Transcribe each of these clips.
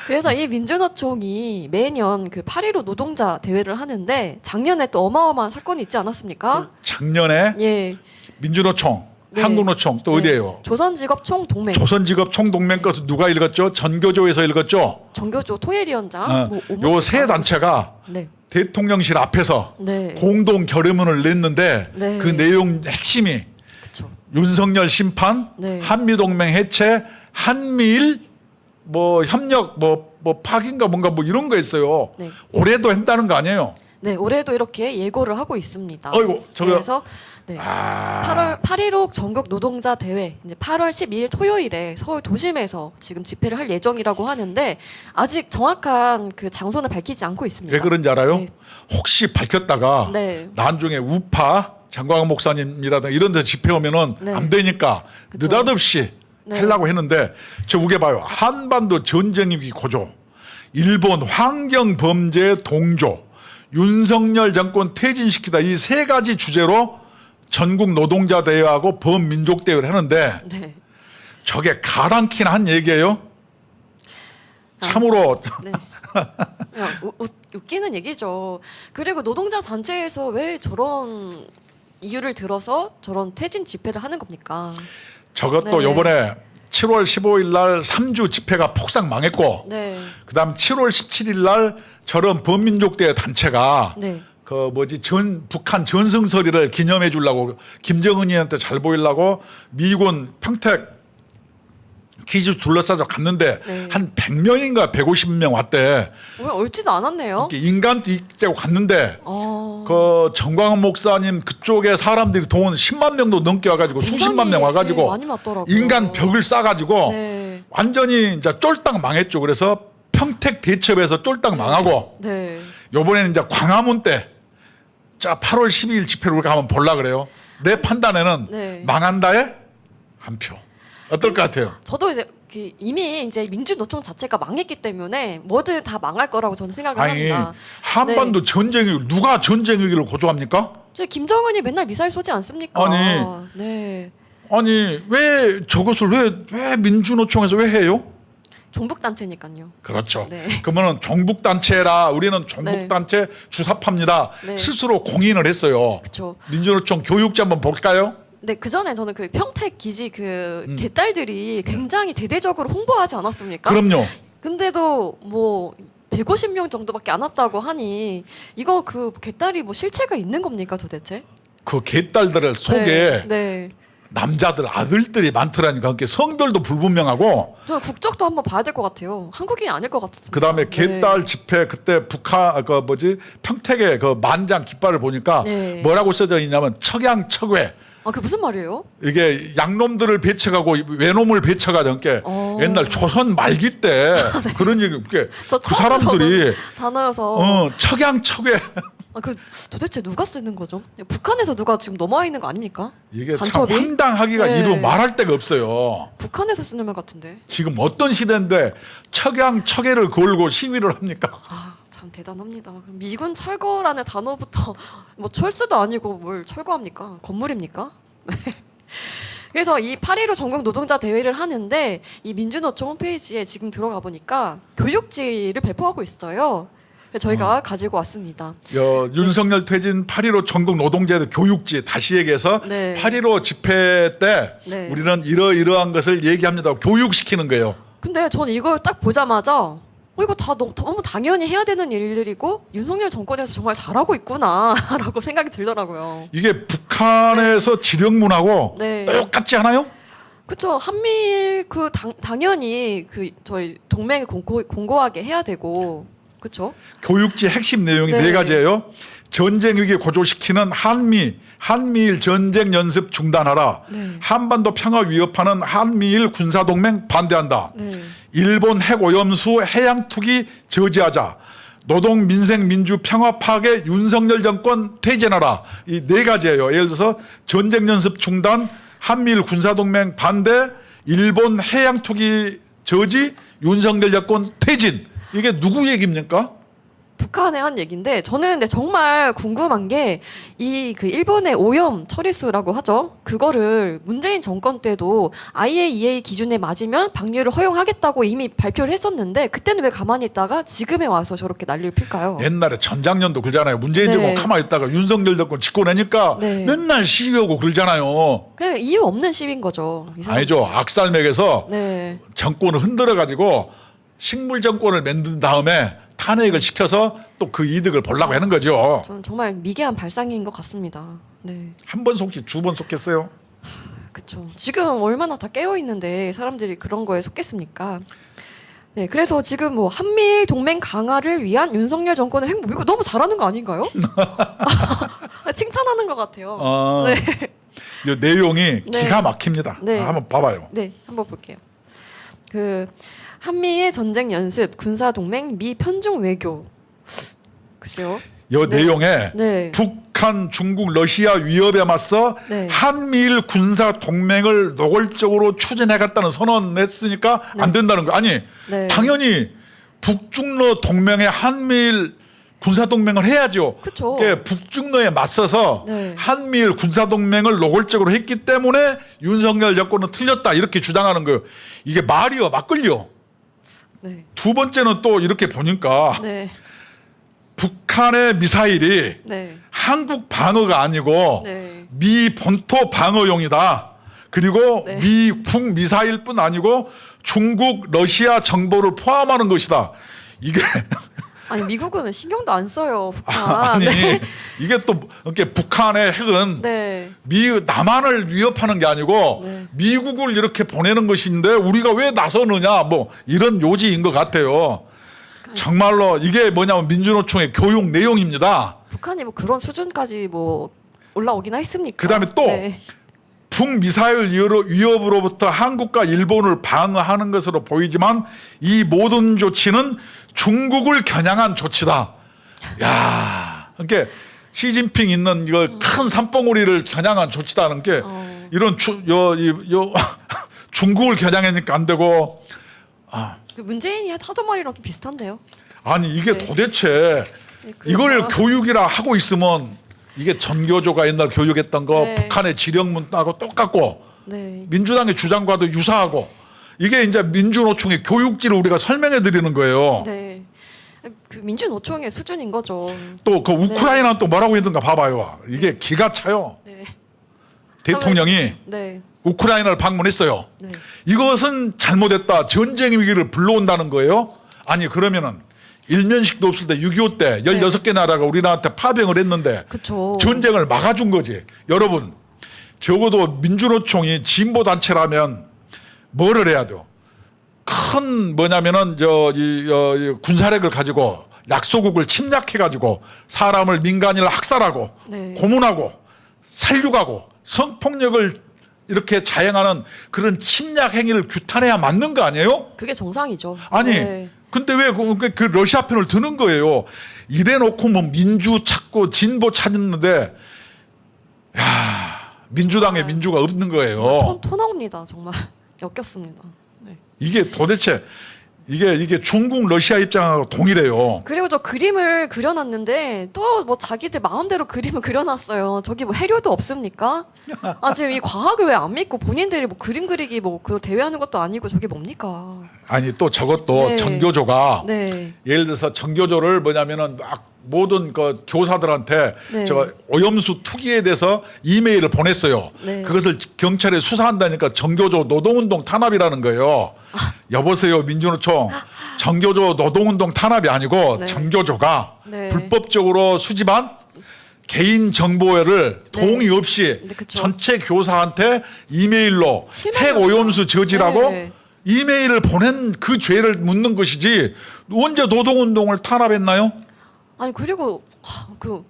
그래서 이 민주노총이 매년 그 8.15 노동자 대회를 하는데 작년에 또 어마어마한 사건이 있지 않았습니까? 작년에 예. 민주노총, 네. 한국노총 또 네. 어디예요? 조선직업총동맹, 조선직업총동맹 것을 누가 읽었죠? 전교조에서 읽었죠? 정교조 통일위원장, 뭐 요 세 단체가 네. 대통령실 앞에서 네. 공동 결의문을 냈는데 네. 그 내용 핵심이 그렇죠. 윤석열 심판, 네. 한미동맹 해체, 한미일 뭐 협력 뭐 파기인가 뭔가 뭐 이런 거 있어요. 네. 올해도 한다는 거 아니에요? 네, 올해도 이렇게 예고를 하고 있습니다. 어이구, 저거 그래서 네. 8.15 전국 노동자 대회 이제 8월 12일 토요일에 서울 도심에서 지금 집회를 할 예정이라고 하는데 아직 정확한 그 장소는 밝히지 않고 있습니다. 왜 그런지 알아요? 네. 혹시 밝혔다가 네. 나중에 우파 장광훈 목사님이라든가 이런 데 집회 오면은 네. 안 되니까 그쵸. 느닷없이 네. 하려고 했는데 저 우게 봐요. 한반도 전쟁위기 고조, 일본 환경 범죄 동조, 윤석열 정권 퇴진시키다 이 세 가지 주제로 전국 노동자 대회하고 범민족 대회를 하는데 네. 저게 가당키나 한 얘기예요. 참으로 네. 그냥 웃기는 얘기죠. 그리고 노동자 단체에서 왜 저런 이유를 들어서 저런 퇴진 집회를 하는 겁니까? 저것도 네. 요번에 7월 15일 날 3주 집회가 폭삭 망했고 네. 그다음 7월 17일 날 저런 범민족 대회 단체가 네. 그 뭐지 북한 전승서리를 기념해 주려고 김정은이한테 잘 보이려고 미군 평택 기지 둘러싸서 갔는데 네. 한 100명인가 150명 왔대. 왜 옳지도 않았네요. 인간 떼고 갔는데 그 정광훈 목사님 그쪽에 사람들이 돈 10만 명도 넘게 와가지고 수십만 명 와가지고 네, 많이 왔더라고요. 인간 벽을 쌓아가지고 네. 완전히 이제 쫄딱 망했죠. 그래서 평택 대첩에서 쫄딱 망하고 네. 요번에는 이제 광화문 때 자 8월 12일 집회를 우리가 한번 볼라 그래요. 내 판단에는 네. 망한다에 한 표. 어떨 것 같아요? 저도 이제 이미 이제 민주노총 자체가 망했기 때문에 뭐든 다 망할 거라고 저는 생각을 아니 합니다. 한반도 전쟁이 누가 전쟁 위기를 고조합니까? 저 김정은이 맨날 미사일 쏘지 않습니까? 아니. 네. 아니 왜 저것을 왜 민주노총에서 왜 해요? 종북 단체니까요. 그렇죠. 네. 그러면은 종북 단체라 우리는 종북 네. 단체 주사파입니다. 네. 스스로 공인을 했어요. 그렇죠. 민주노총 교육자 한번 볼까요? 네, 그 전에 저는 그 평택 기지 그 개딸들이 굉장히 대대적으로 홍보하지 않았습니까? 그럼요. 근데도 뭐 150명 정도밖에 안 왔다고 하니 이거 그 개딸이 뭐 실체가 있는 겁니까 도대체? 그 개딸들 속에 네. 네. 남자들 아들들이 많더라니까. 그러니까 성별도 불분명하고 저는 국적도 한번 봐야 될 것 같아요. 한국인이 아닐 것 같습니다. 그다음에 개딸 네. 집회 그때 북한 그 뭐지 평택의 그 만장 깃발을 보니까 네. 뭐라고 써져 있냐면 척양척외. 아, 그 무슨 말이에요? 이게 양놈들을 배척하고 외놈을 배척하던 게 옛날 조선 말기 때 그런 얘기 그게 저 그 처음 사람들이 들어본 단어여서 척양척외 아, 그 도대체 누가 쓰는 거죠? 북한에서 누가 지금 넘어와 있는 거 아닙니까? 이게 간첩이? 참 황당하기가 네. 이루 말할 데가 없어요. 북한에서 쓰는 말 같은데. 지금 어떤 시대인데 척양척외를 걸고 시위를 합니까? 아, 참 대단합니다. 미군 철거라는 단어부터 뭐 철수도 아니고 뭘 철거합니까? 건물입니까? 네. 그래서 이 8.15 전국 노동자 대회를 하는데 이 민주노총 홈페이지에 지금 들어가 보니까 교육지를 배포하고 있어요. 그래서 저희가 가지고 왔습니다. 윤석열 퇴진 8.15 전국 노동자들 교육지 다시 얘기해서 네. 8.15 집회 때 네. 우리는 이러이러한 것을 얘기합니다. 교육시키는 거예요. 근데 전 이걸 딱 보자마자 이거 다 너무 당연히 해야 되는 일들이고 윤석열 정권에서 정말 잘하고 있구나라고 생각이 들더라고요. 이게 북한에서 지령문하고 네. 똑같지 않아요? 그렇죠. 한미일 그 당연히 그 저희 동맹을 공고하게 해야 되고 그렇죠. 교육지 핵심 내용이 네. 네 가지예요. 전쟁 위기 고조시키는 한미일 전쟁 연습 중단하라. 네. 한반도 평화 위협하는 한미일 군사동맹 반대한다. 네. 일본 핵 오염수 해양 투기 저지하자. 노동 민생 민주 평화 파괴 윤석열 정권 퇴진하라. 이 네 가지예요. 예를 들어서 전쟁 연습 중단, 한미일 군사동맹 반대, 일본 해양 투기 저지, 윤석열 정권 퇴진. 이게 누구 얘기입니까? 북한에 한 얘기인데 저는 근데 정말 궁금한 게 이 그 일본의 오염 처리수라고 하죠. 그거를 문재인 정권 때도 IAEA 기준에 맞으면 방류를 허용하겠다고 이미 발표를 했었는데 그때는 왜 가만히 있다가 지금에 와서 저렇게 난리를 필까요? 옛날에 전작년도 그러잖아요. 문재인 네. 정권 가만히 있다가 윤석열 정권 짓고 나니까 네. 맨날 시위하고 그러잖아요. 그냥 이유 없는 시위인 거죠. 이 사람들. 아니죠. 악살맥에서 네. 정권을 흔들어 가지고 식물 정권을 만든 다음에 탄핵을 시켜서 또 그 이득을 보려고 하는 거죠. 저는 정말 미개한 발상인 것 같습니다. 네. 한 번 속지 두 번 속겠어요. 그렇죠. 지금 얼마나 다 깨어 있는데 사람들이 그런 거에 속겠습니까? 네, 그래서 지금 뭐 한미일 동맹 강화를 위한 윤석열 정권의 행보 이거 너무 잘하는 거 아닌가요? 칭찬하는 것 같아요. 네. 이 내용이 네. 기가 막힙니다. 네. 한번 봐봐요. 네, 한번 볼게요. 그 한미의 전쟁 연습, 군사 동맹, 미 편중 외교. 글쎄요. 이 네. 내용에 네. 북한, 중국, 러시아 위협에 맞서 네. 한미일 군사 동맹을 노골적으로 추진해갔다는 선언했으니까 안 된다는 거 아니? 네. 당연히 북중러 동맹에 한미일 군사 동맹을 해야죠. 그쵸. 그게 북중러에 맞서서 네. 한미일 군사 동맹을 노골적으로 했기 때문에 윤석열 정권은 틀렸다 이렇게 주장하는 거예요. 이게 말이요, 막걸리요. 네. 두 번째는 또 이렇게 보니까 네. 북한의 미사일이 네. 한국 방어가 아니고 네. 미 본토 방어용이다. 그리고 네. 미북 미사일뿐 아니고 중국, 러시아 정보를 포함하는 것이다. 이게 아니 미국은 신경도 안 써요. 북한. 아니 네. 이게 또 이렇게 북한의 핵은 네. 남한을 위협하는 게 아니고 네. 미국을 이렇게 보내는 것인데 우리가 왜 나서느냐 뭐 이런 요지인 것 같아요. 정말로 이게 뭐냐면 민주노총의 교육 내용입니다. 북한이 뭐 그런 수준까지 뭐 올라오기나 했습니까? 그다음에 또 네. 북미사일 위협으로부터 한국과 일본을 방어하는 것으로 보이지만 이 모든 조치는 중국을 겨냥한 조치다. 야, 그러니까 시진핑 있는 이거 큰 산봉우리를 겨냥한 조치다는 게 이런 중국을 겨냥하니까 안 되고 그 문재인이 하던 말이랑 좀 비슷한데요. 아니 이게 네. 도대체 네, 이걸 그러니까. 교육이라 하고 있으면 이게 전교조가 옛날 교육했던 거 네. 북한의 지령문하고 똑같고 네. 민주당의 주장과도 유사하고 이게 이제 민주노총의 교육지를 우리가 설명해 드리는 거예요. 네. 그 민주노총의 수준인 거죠. 또 그 우크라이나는 또 뭐라고 했는가 봐봐요. 이게 기가 차요. 네. 대통령이 네. 우크라이나를 방문했어요. 네. 이것은 잘못했다. 전쟁 위기를 불러온다는 거예요. 아니 그러면은 일면식도 없을 때 6.25 때 16개 나라가 우리나라한테 파병을 했는데 그렇죠. 전쟁을 막아준 거지. 여러분 적어도 민주노총이 진보 단체라면 뭐를 해야 돼요? 큰 뭐냐면은 이 군사력을 가지고 약소국을 침략해 가지고 사람을 민간인을 학살하고 네. 고문하고 살육하고 성폭력을 이렇게 자행하는 그런 침략 행위를 규탄해야 맞는 거 아니에요? 그게 정상이죠. 아니 네. 근데 왜 그 러시아 편을 드는 거예요? 이래놓고 뭐 민주 찾고 진보 찾는데 야 민주당에 민주가 없는 거예요. 토 나옵니다. 정말 역겹습니다. 네. 이게 도대체 이게 중국 러시아 입장하고 동일해요. 그리고 저 그림을 그려놨는데 또 뭐 자기들 마음대로 그림을 그려놨어요. 저기 뭐 해료도 없습니까? 아 지금 이 과학을 왜 안 믿고 본인들이 뭐 그림 그리기 뭐 그 대회하는 것도 아니고 저게 뭡니까? 아니 또 저것도 네. 전교조가 네. 예를 들어서 전교조를 뭐냐면은 막 모든 그 교사들한테 네. 저 오염수 투기에 대해서 이메일을 보냈어요. 네. 그것을 경찰에 수사한다니까 전교조 노동운동 탄압이라는 거예요. 여보세요 민주노총 전교조 노동운동 탄압이 아니고 네. 전교조가 네. 불법적으로 수집한 개인 정보를 네. 동의 없이 네, 그쵸. 전체 교사한테 이메일로 핵 오염수 저지라고 네. 이메일을 보낸 그 죄를 묻는 것이지 언제 노동운동을 탄압했나요? 아니 그리고 그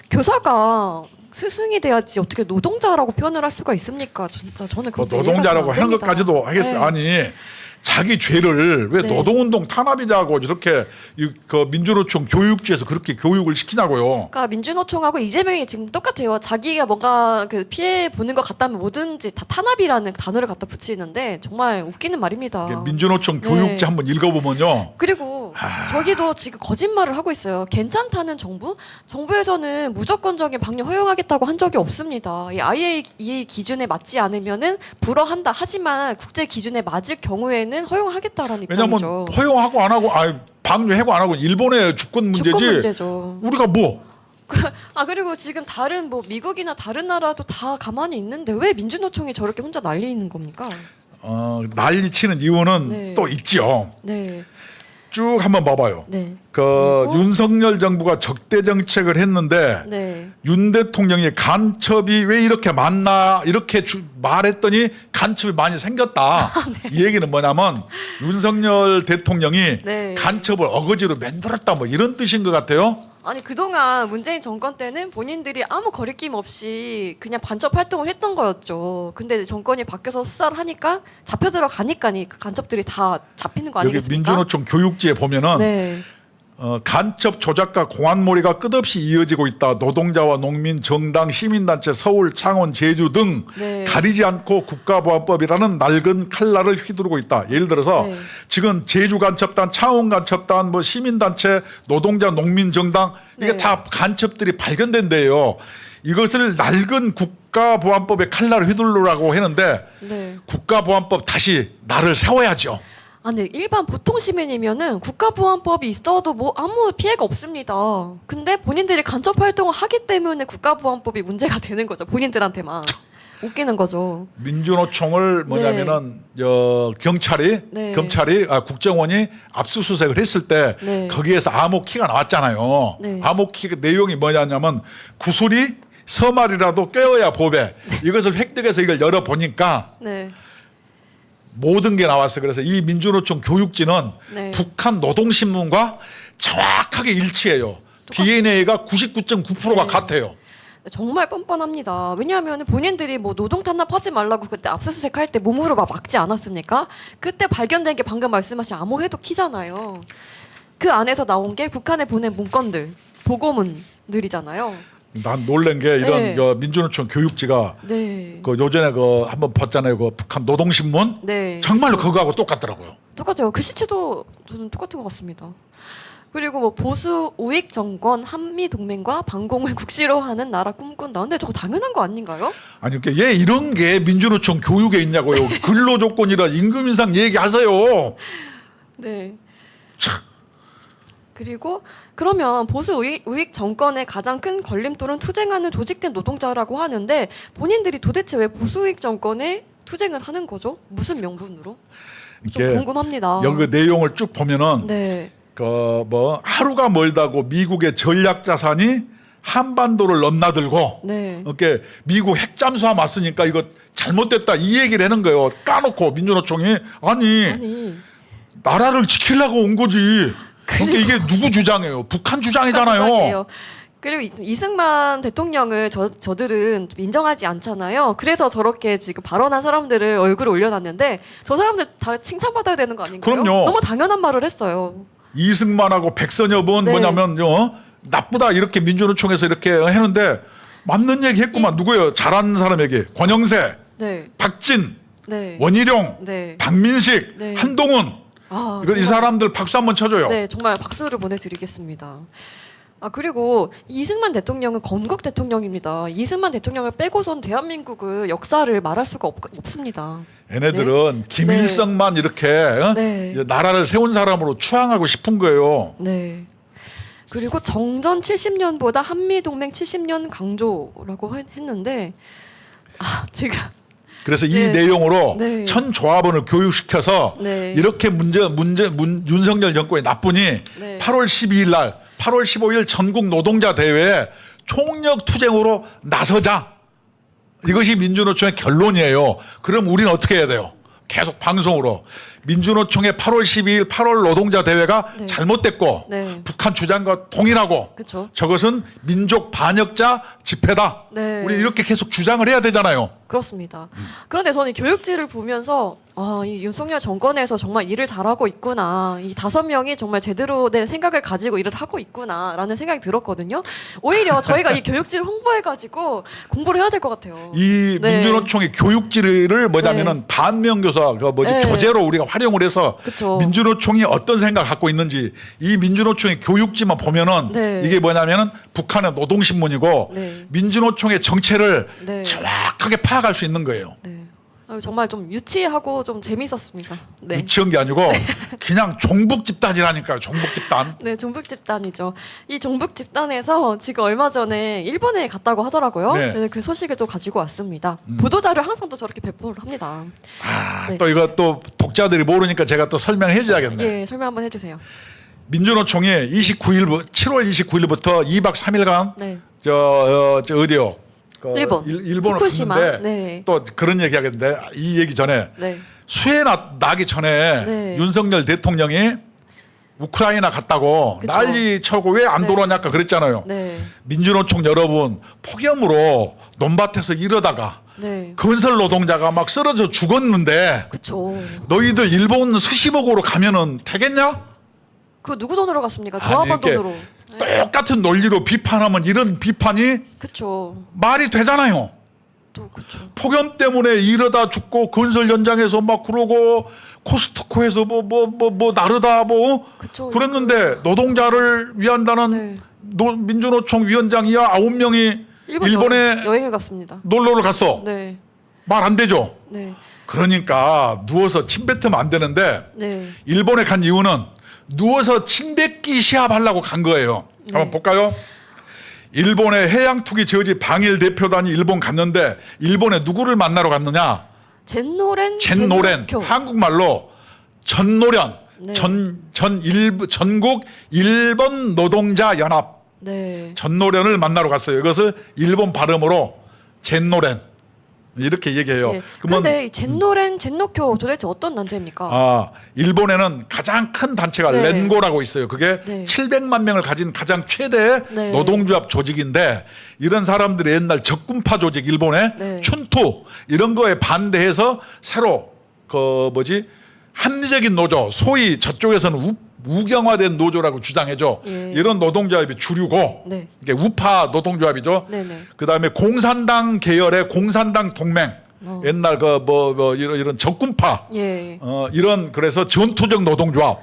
교사가 스승이 돼야지 어떻게 노동자라고 표현을 할 수가 있습니까? 진짜 저는 뭐 그것도 노동자라고 이해가 안 하는 됩니다. 것까지도 하겠어요. 네. 아니 자기 죄를 왜 네. 노동운동 탄압이냐고 이렇게 그 민주노총 교육지에서 그렇게 교육을 시키냐고요. 그러니까 민주노총하고 이재명이 지금 똑같아요. 자기가 뭔가 그 피해 보는 것 같다면 뭐든지 다 탄압이라는 단어를 갖다 붙이는데 정말 웃기는 말입니다. 민주노총 네. 교육지 한번 읽어보면요. 그리고 그리고 저기도 지금 거짓말을 하고 있어요. 괜찮다는 정부에서는 무조건적인 방류 허용하겠다고 한 적이 없습니다. 이 IAEA 기준에 맞지 않으면은 불허한다. 하지만 국제 기준에 맞을 경우에는 허용하겠다라는 왜냐하면 입장이죠. 허용하고 안 하고 방류 해고 안 하고 일본의 주권 문제지. 주권 문제죠. 우리가 뭐 그리고 지금 다른 뭐 미국이나 다른 나라도 다 가만히 있는데 왜 민주노총이 저렇게 혼자 난리는 겁니까? 난리치는 이유는 네. 또 있지요. 네, 쭉 한번 봐봐요. 네, 그 그리고- 윤석열 정부가 적대 정책을 했는데 네, 윤 대통령이 간첩이 왜 이렇게 많나 이렇게 말했더니 간첩이 많이 생겼다. 이 얘기는 뭐냐면 윤석열 대통령이 네. 간첩을 어거지로 만들었다 뭐 이런 뜻인 것 같아요. 아니 그동안 문재인 정권 때는 본인들이 아무 거리낌 없이 그냥 반첩 활동을 했던 거였죠. 근데 정권이 바뀌어서 수사를 하니까 잡혀 들어가니까 그 간첩들이 다 잡히는 거 여기 아니겠습니까? 민주노총 교육지에 보면은 네, 간첩 조작과 공안몰이가 끝없이 이어지고 있다. 노동자와 농민, 정당, 시민단체, 서울, 창원, 제주 등 네. 가리지 않고 국가보안법이라는 낡은 칼날을 휘두르고 있다. 예를 들어서 네. 지금 제주 간첩단, 창원 간첩단, 뭐 시민단체, 노동자, 농민, 정당 이게 네. 다 간첩들이 발견된대요. 이것을 낡은 국가보안법의 칼날을 휘두르라고 했는데 네. 국가보안법 다시 날을 세워야죠. 네, 일반 보통 시민이면은 국가보안법이 있어도 뭐 아무 피해가 없습니다. 근데 본인들이 간첩 활동을 하기 때문에 국가보안법이 문제가 되는 거죠. 본인들한테만. 웃기는 거죠. 민주노총을 뭐냐면은 경찰이 네. 국정원이 압수수색을 했을 때 네. 거기에서 암호키가 나왔잖아요. 네. 암호키 내용이 뭐냐면 구슬이 서말이라도 꿰어야 보배. 이것을 획득해서 이걸 열어 보니까 네. 모든 게 나왔어. 그래서 이 민주노총 교육지는 네. 북한 노동신문과 정확하게 일치해요. DNA가 99.9%가 네. 같아요. 정말 뻔뻔합니다. 왜냐하면 본인들이 뭐 노동 탄압하지 말라고 그때 압수수색 할 때 몸으로 막 막지 않았습니까? 그때 발견된 게 방금 말씀하신 암호해독 키잖아요. 그 안에서 나온 게 북한에 보낸 문건들, 보고문들이잖아요. 난 놀란 게 이런 네. 민주노총 교육지가 네. 그 요전에 한번 봤잖아요. 그 북한 노동신문 네. 정말로 그거하고 똑같더라고요. 똑같아요. 글씨체도 저는 똑같은 것 같습니다. 그리고 뭐 보수 우익 정권 한미 동맹과 반공을 국시로 하는 나라 꿈꾼다. 근데 저거 당연한 거 아닌가요? 아니 그러니까 얘 이런 게 민주노총 교육에 있냐고요. 근로조건이라 임금 인상 얘기하세요. 네. 그리고 그러면 보수 우익 정권의 가장 큰 걸림돌은 투쟁하는 조직된 노동자라고 하는데 본인들이 도대체 왜 보수 우익 정권에 투쟁을 하는 거죠? 무슨 명분으로? 좀 이렇게 궁금합니다. 여기 그 내용을 쭉 보면은 네. 그 뭐 하루가 멀다고 미국의 전략 자산이 한반도를 넘나들고 네. 이렇게 미국 핵 잠수함 왔으니까 이거 잘못됐다 이 얘기를 하는 거예요. 까놓고 민주노총이 아니. 나라를 지키려고 온 거지. 그러니까 이게 누구 주장이에요? 북한 주장이잖아요. 주장이에요. 그리고 이승만 대통령을 저들은 좀 인정하지 않잖아요. 그래서 저렇게 지금 발언한 사람들을 얼굴에 올려놨는데 저 사람들 다 칭찬받아야 되는 거 아닌가요? 그럼요. 너무 당연한 말을 했어요. 이승만하고 백선엽은 네. 뭐냐면 나쁘다 이렇게 민주노총에서 이렇게 했는데 맞는 얘기 했구만. 누구예요? 잘하는 사람에게 권영세, 네, 박진, 네, 원희룡, 네. 박민식, 네. 한동훈 아, 이 사람들 박수 한번 쳐줘요. 네, 정말 박수를 보내드리겠습니다. 그리고 이승만 대통령은 건국 대통령입니다. 이승만 대통령을 빼고선 대한민국의 역사를 말할 수가 없습니다. 얘네들은 김일성만 이렇게 네. 이제 나라를 세운 사람으로 추앙하고 싶은 거예요. 네. 그리고 정전 70년보다 한미동맹 70년 강조라고 했는데 지금 그래서 이 네. 내용으로 네. 천 조합원을 교육시켜서 네. 이렇게 윤석열 정권이 나쁘니 네. 8월 12일 날 8월 15일 전국 노동자 대회에 총력 투쟁으로 나서자. 이것이 민주노총의 결론이에요. 그럼 우리는 어떻게 해야 돼요? 계속 방송으로 민주노총의 8월 12일 8월 노동자 대회가 네. 잘못됐고 네. 북한 주장과 동일하고 그렇죠. 저것은 민족 반역자 집회다. 네. 우리 이렇게 계속 주장을 해야 되잖아요. 그렇습니다. 그런데 저는 교육지를 보면서 이 윤석열 정권에서 정말 일을 잘하고 있구나. 이 5명이 정말 제대로 된 생각을 가지고 일을 하고 있구나라는 생각이 들었거든요. 오히려 저희가 이 교육지를 홍보해가지고 공부를 해야 될 것 같아요. 이 네. 민주노총의 교육지를 뭐냐면은 반면교사 그 네. 교재로 우리가 활용을 해서 그쵸. 민주노총이 어떤 생각 갖고 있는지 이 민주노총의 교육지만 보면은 네. 이게 뭐냐면은 북한의 노동신문이고 네. 민주노총의 정체를 네. 정확하게 파악할 수 있는 거예요. 네. 정말 좀 유치하고 좀 재미있었습니다. 네. 유치한 게 아니고 그냥 종북 집단이라니까요. 종북 집단. 네, 종북 집단이죠. 이 종북 집단에서 지금 얼마 전에 일본에 갔다고 하더라고요. 네. 그래서 그 소식을 또 가지고 왔습니다. 보도자료 항상 또 저렇게 배포를 합니다. 네. 또 이거 또 독자들이 모르니까 제가 또 설명해 줘야겠네. 예, 설명 한번 해주세요. 민주노총이 7월 29일부터 2박 3일간 네. 저 어디요? 일본. 일본을 후쿠시마. 갔는데 네. 또 그런 얘기 하겠는데 이 얘기 전에 네. 수해 나기 전에 네. 윤석열 대통령이 우크라이나 갔다고 그쵸. 난리 쳐고 왜 안 네. 돌아오냐까 그랬잖아요. 네. 민주노총 여러분 폭염으로 논밭에서 이러다가 네. 건설 노동자가 막 쓰러져 죽었는데 그쵸. 너희들 일본 스시먹으로 가면은 되겠냐? 그 누구 돈으로 갔습니까? 조합원 이렇게 돈으로. 네. 똑같은 논리로 비판하면 이런 비판이 그쵸. 말이 되잖아요. 또 그쵸. 폭염 때문에 이러다 죽고 건설 현장에서 막 그러고 코스트코에서 뭐 나르다 뭐 그쵸. 그랬는데 노동자를 위한다는 네. 민주노총 위원장이야 9명이 일본에 여행을 갔습니다. 놀러를 갔어. 네. 말 안 되죠. 네. 그러니까 누워서 침 뱉으면 안 되는데 네. 일본에 간 이유는 누워서 침 뱉기 시합하려고 간 거예요. 한번 네. 볼까요? 일본의 해양투기 저지 방일 대표단이 일본 갔는데 일본에 누구를 만나러 갔느냐? 젠노렌 젠노렌 한국말로 전노련 네. 전국 일본 노동자 연합 네. 전노련을 만나러 갔어요. 이것을 일본 발음으로 젠노렌 이렇게 얘기해요. 네. 그러면 그런데 이 젠노렌 젠노쿄 도대체 어떤 단체입니까? 일본에는 가장 큰 단체가 네. 렌고라고 있어요. 그게 네. 700만 명을 가진 가장 최대 네. 노동조합 조직인데 이런 사람들이 옛날 적군파 조직 일본의 네. 춘투 이런 거에 반대해서 새로 합리적인 노조 소위 저쪽에서는 우경화된 노조라고 주장해줘. 예. 이런 노동조합이 주류고 네. 이게 우파 노동조합이죠. 네네. 그다음에 공산당 계열의 공산당 동맹 옛날 이런 적군파 예. 이런 그래서 전투적 노동조합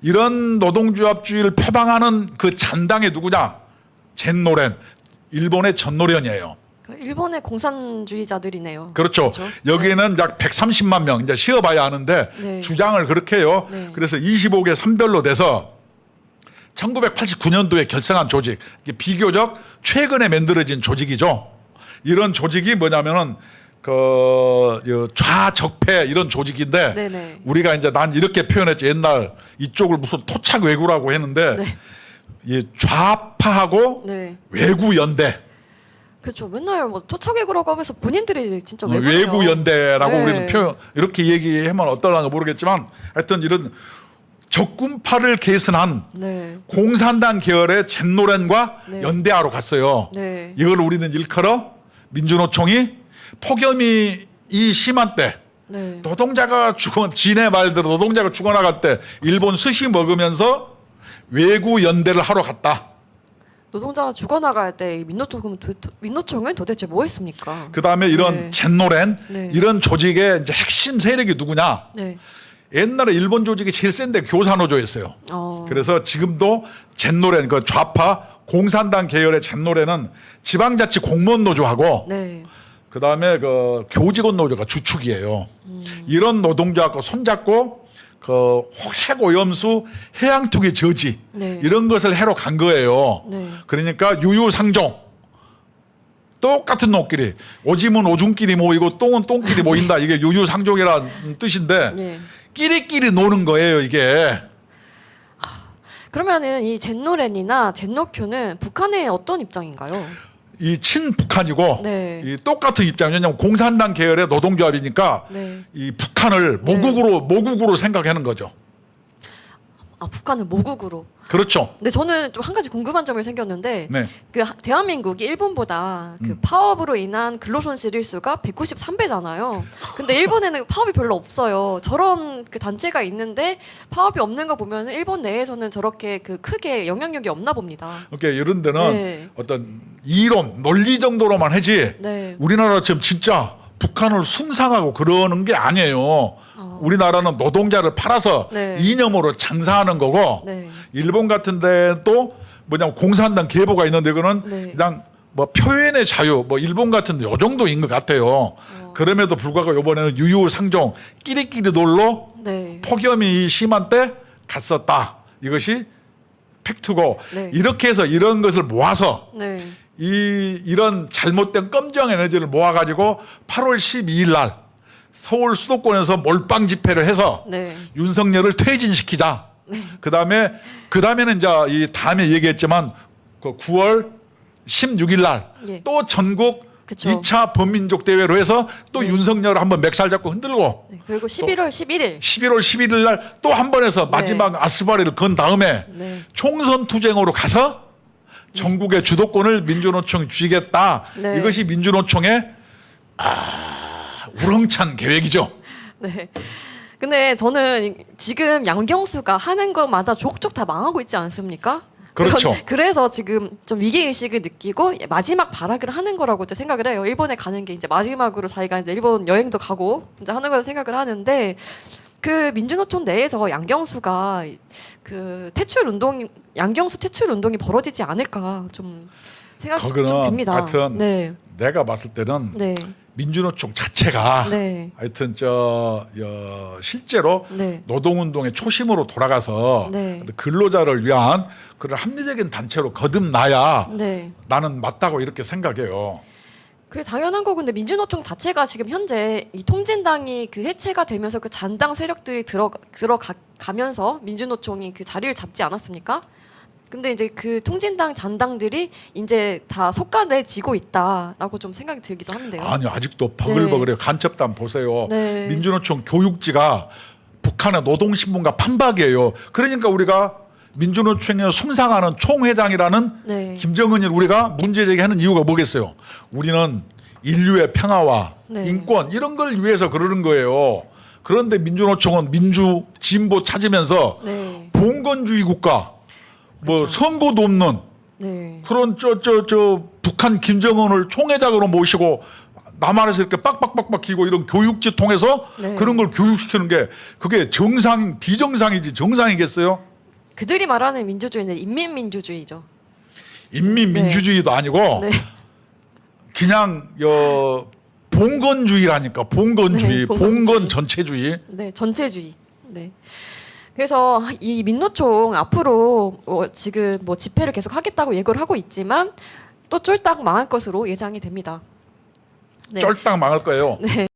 이런 노동조합주의를 표방하는 그 잔당이 누구냐? 젠노렌 일본의 전노련이에요. 그 일본의 공산주의자들이네요. 그렇죠. 그렇죠? 여기에는 약 130만 명 이제 쉬어봐야 하는데 네. 주장을 그렇게 해요. 네. 그래서 25개 선별로 돼서 1989년도에 결성한 조직 이게 비교적 최근에 만들어진 조직이죠. 이런 조직이 뭐냐면은 좌적폐 이런 조직인데 네네. 우리가 이제 난 이렇게 표현했지 옛날 이쪽을 무슨 토착 외구라고 했는데 네. 이 좌파하고 네. 외구 연대 그렇죠. 맨날 뭐 토착외구라고 하면서 본인들이 진짜 외구네요. 외구 연대라고 네. 우리는 표현 이렇게 얘기하면 어떨랑가 모르겠지만 하여튼 이런 적군파를 계승한 네. 공산당 계열의 젠노렌과 네. 연대하러 갔어요. 네. 이걸 우리는 일컬어 민주노총이 폭염이 이 심한 때 네. 노동자가 지네 말대로 노동자가 죽어나갈 때 일본 스시 먹으면서 외구 연대를 하러 갔다. 노동자가 죽어나갈 때 민노총은 도대체 뭐 했습니까? 그 다음에 이런 네. 젠노렌 네. 이런 조직의 이제 핵심 세력이 누구냐? 네. 옛날에 일본 조직이 제일 센데 교사노조였어요. 어. 그래서 지금도 젠노렌 그 좌파 공산당 계열의 젠노렌은 지방자치 공무원 노조하고 네. 그 다음에 그 교직원 노조가 주축이에요. 이런 노동자하고 손잡고 그 핵오염수 해양투기 저지 네. 이런 것을 해로 간 거예요. 네. 그러니까 유유상종 똑같은 놈끼리 오줌은 오줌끼리 모이고 똥은 똥끼리 모인다 이게 유유상종이라는 뜻인데 네. 끼리끼리 노는 거예요 이게. 그러면은 이 젠노렌이나 젠노쿄는 북한의 어떤 입장인가요? 이 친북한이고 네. 이 똑같은 입장이에요. 왜냐하면 공산당 계열의 노동조합이니까 네. 이 북한을 모국으로 생각하는 거죠. 아, 북한을 모국으로. 그렇죠. 근데 저는 좀 한 가지 궁금한 점이 생겼는데 네. 그 대한민국이 일본보다 그 파업으로 인한 근로손실 일수가 193배잖아요. 근데 일본에는 파업이 별로 없어요. 저런 그 단체가 있는데 파업이 없는 거 보면 일본 내에서는 저렇게 그 크게 영향력이 없나 봅니다. 그러니까 이런 데는 네. 어떤 이론, 논리 정도로만 하지 네. 우리나라처럼 진짜 북한을 숭상하고 그러는 게 아니에요. 우리나라는 노동자를 팔아서 네. 이념으로 장사하는 거고 네. 일본 같은 데또 뭐냐면 공산당 계보가 있는데 그거는 네. 그냥 뭐 표현의 자유 뭐 일본 같은 데 요 정도인 것 같아요. 그럼에도 불구하고 이번에는 유유상종 끼리끼리 놀러 네. 폭염이 심한 때 갔었다. 이것이 팩트고 네. 이렇게 해서 이런 것을 모아서 네. 이런 잘못된 껌정 에너지를 모아가지고 8월 12일 날 서울 수도권에서 몰빵 집회를 해서 네. 윤석열을 퇴진시키자. 그다음에는 이제 이 다음에 얘기했지만 그 9월 16일 날 예. 또 전국 그쵸. 2차 범민족 대회로 해서 또 네. 윤석열을 한번 맥살 잡고 흔들고 네. 그리고 11월 11일 11월 11일 날 또 한 번 해서 마지막 아스바리를 건 다음에 네. 총선 투쟁으로 가서 전국의 주도권을 민주노총이 쥐겠다. 네. 이것이 민주노총의 우렁찬 계획이죠. 네. 근데 저는 지금 양경수가 하는 것마다 족족 다 망하고 있지 않습니까? 그렇죠. 그래서 지금 좀 위기 의식을 느끼고 마지막 발악을 하는 거라고 이제 생각을 해요. 일본에 가는 게 이제 마지막으로 자기가 이제 일본 여행도 가고 이제 하는 거라 생각을 하는데 그 민주노총 내에서 양경수가 그 양경수 퇴출 운동이 벌어지지 않을까 좀 생각 좀 거기는 듭니다. 하여튼 네, 내가 봤을 때는 네, 민주노총 자체가 네, 하여튼 실제로 네, 노동운동의 초심으로 돌아가서 네. 근로자를 위한 그런 합리적인 단체로 거듭나야 네. 나는 맞다고 이렇게 생각해요. 그게 당연한 거고 근데 민주노총 자체가 지금 현재 이 통진당이 그 해체가 되면서 그 잔당 세력들이 들어가면서 민주노총이 그 자리를 잡지 않았습니까? 근데 이제 그 통진당 잔당들이 이제 다 속가내지고 있다라고 좀 생각이 들기도 하는데요. 아니요, 아직도 버글버글해요. 간첩단 보세요. 네. 민주노총 교육지가 북한의 노동신문과 판박이에요. 그러니까 우리가 민주노총에 숭상하는 총회장이라는 네. 김정은을 우리가 문제 제기하는 이유가 뭐겠어요? 우리는 인류의 평화와 네. 인권 이런 걸 위해서 그러는 거예요. 그런데 민주노총은 민주 진보 찾으면서 네. 봉건주의 국가, 뭐 그렇죠. 선거도 없는 네. 그런 북한 김정은을 총회장으로 모시고 남한에서 이렇게 빡빡빡빡 기고 이런 교육지 통해서 네. 그런 걸 교육시키는 게 그게 비정상이지 정상이겠어요? 그들이 말하는 민주주의는 인민민주주의죠. 인민민주주의도 아니고 네. 그냥 봉건주의라니까 봉건주의, 네, 봉건주의. 봉건 전체주의. 네, 전체주의. 네. 그래서 이 민노총 앞으로 지금 뭐 집회를 계속 하겠다고 예고를 하고 있지만 또 쫄딱 망할 것으로 예상이 됩니다. 네. 쫄딱 망할 거예요. 네.